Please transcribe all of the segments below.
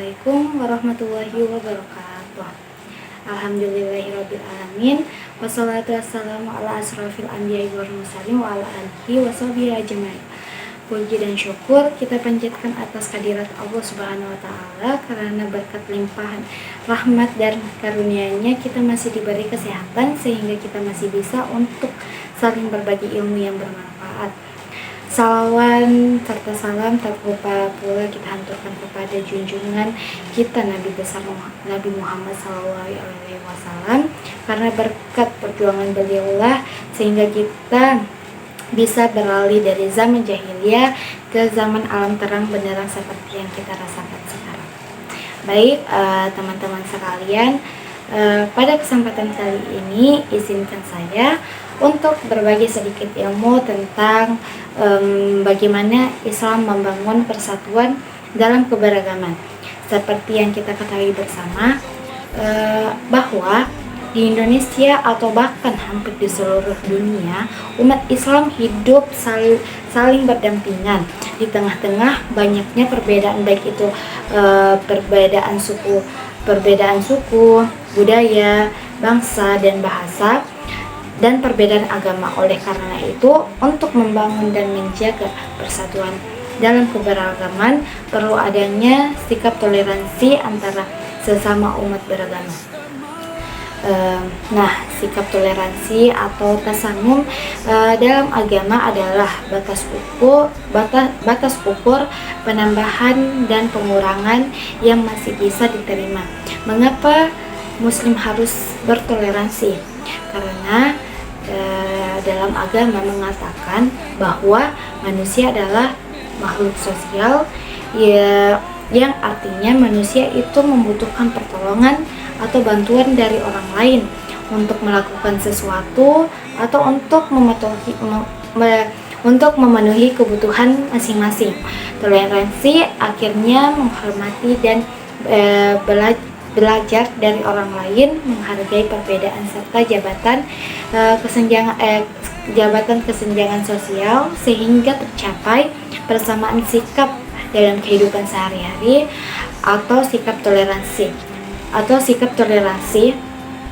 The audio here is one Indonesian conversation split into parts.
Assalamualaikum warahmatullahi wabarakatuh. Alhamdulillahirabbil alamin. Wassalatu wassalamu ala asrofil anbiya'i wal mursalin wa ala alihi washabihi ajmain. Puji dan syukur kita panjatkan atas kehadirat Allah Subhanahu wa taala karena berkat limpahan rahmat dan karunia-Nya kita masih diberi kesehatan sehingga kita masih bisa untuk saling berbagi ilmu yang bermanfaat. Salawan serta salam tak lupa pula kita hanturkan kepada junjungan kita Nabi besar Nabi Muhammad SAW, karena berkat perjuangan beliaulah sehingga kita bisa beralih dari zaman jahiliyah ke zaman alam terang benderang seperti yang kita rasakan sekarang. Baik, teman-teman sekalian, pada kesempatan kali ini izinkan saya untuk berbagi sedikit ilmu tentang bagaimana Islam membangun persatuan dalam keberagaman. Seperti yang kita ketahui bersama, bahwa di Indonesia atau bahkan hampir di seluruh dunia, umat Islam hidup saling berdampingan di tengah-tengah banyaknya perbedaan, baik itu perbedaan suku, budaya, bangsa dan bahasa, dan perbedaan agama. Oleh karena itu, untuk membangun dan menjaga persatuan dalam keberagaman perlu adanya sikap toleransi antara sesama umat beragama. Sikap toleransi atau tasanum dalam agama adalah batas ukur penambahan dan pengurangan yang masih bisa diterima. Mengapa Muslim harus bertoleransi? Karena dalam agama mengatakan bahwa manusia adalah makhluk sosial, yang artinya manusia itu membutuhkan pertolongan atau bantuan dari orang lain untuk melakukan sesuatu atau untuk memenuhi kebutuhan masing-masing. Toleransi akhirnya menghormati dan belajar dari orang lain, menghargai perbedaan serta jabatan kesenjangan sosial sehingga tercapai persamaan sikap dalam kehidupan sehari-hari. Sikap toleransi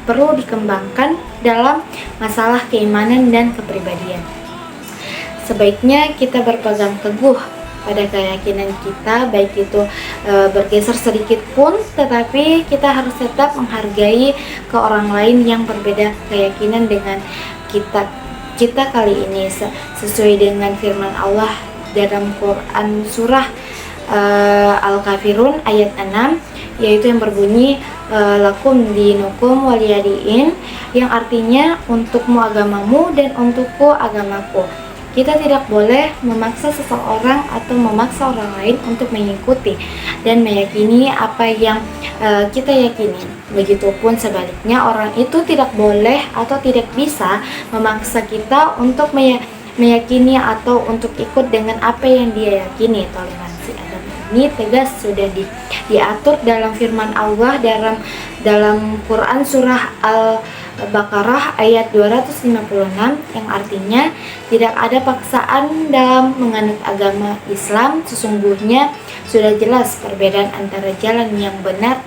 perlu dikembangkan dalam masalah keimanan dan kepribadian. Sebaiknya kita berpegang teguh pada keyakinan kita, baik itu bergeser sedikit pun, tetapi kita harus tetap menghargai ke orang lain yang berbeda keyakinan dengan kita kali ini, sesuai dengan firman Allah dalam Quran surah Al-Kafirun ayat 6, yaitu yang berbunyi lakum dinukum waliyadin, yang artinya untukmu agamamu dan untukku agamaku. Kita tidak boleh memaksa seseorang atau memaksa orang lain untuk mengikuti dan meyakini apa yang kita yakini. Begitupun sebaliknya, orang itu tidak boleh atau tidak bisa memaksa kita untuk meyakini atau untuk ikut dengan apa yang dia yakini. Toleransi agama ini tegas sudah diatur dalam firman Allah dalam Quran surah Al-Baqarah ayat 256, yang artinya tidak ada paksaan dalam menganut agama Islam. Sesungguhnya sudah jelas perbedaan antara jalan yang benar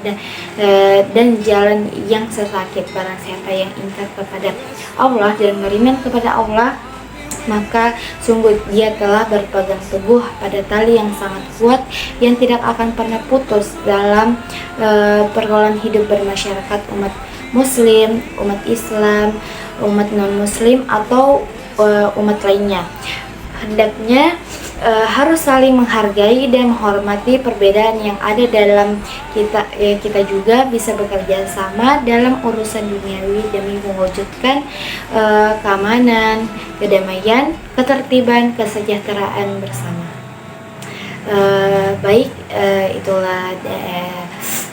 dan jalan yang sesakit. Barang siapa yang ingkar kepada Allah dan beriman kepada Allah, maka sungguh dia telah berpegang teguh pada tali yang sangat kuat yang tidak akan pernah putus dalam pergaulan hidup bermasyarakat umat Muslim, umat Islam, umat non-Muslim atau umat lainnya. Hendaknya harus saling menghargai dan menghormati perbedaan yang ada dalam kita juga bisa bekerja sama dalam urusan duniawi demi mewujudkan keamanan, kedamaian, ketertiban, kesejahteraan bersama. Itulah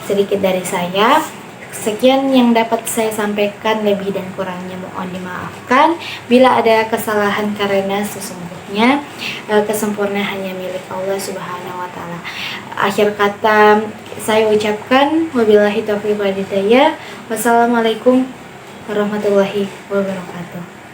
sedikit dari saya. Sekian yang dapat saya sampaikan, lebih dan kurangnya mohon dimaafkan. Bila ada kesalahan, karena sesungguhnya kesempurnaan hanya milik Allah Subhanahu wa taala. Akhir kata saya ucapkan wabillahi taufiq wal hidayah. Wassalamualaikum warahmatullahi wabarakatuh.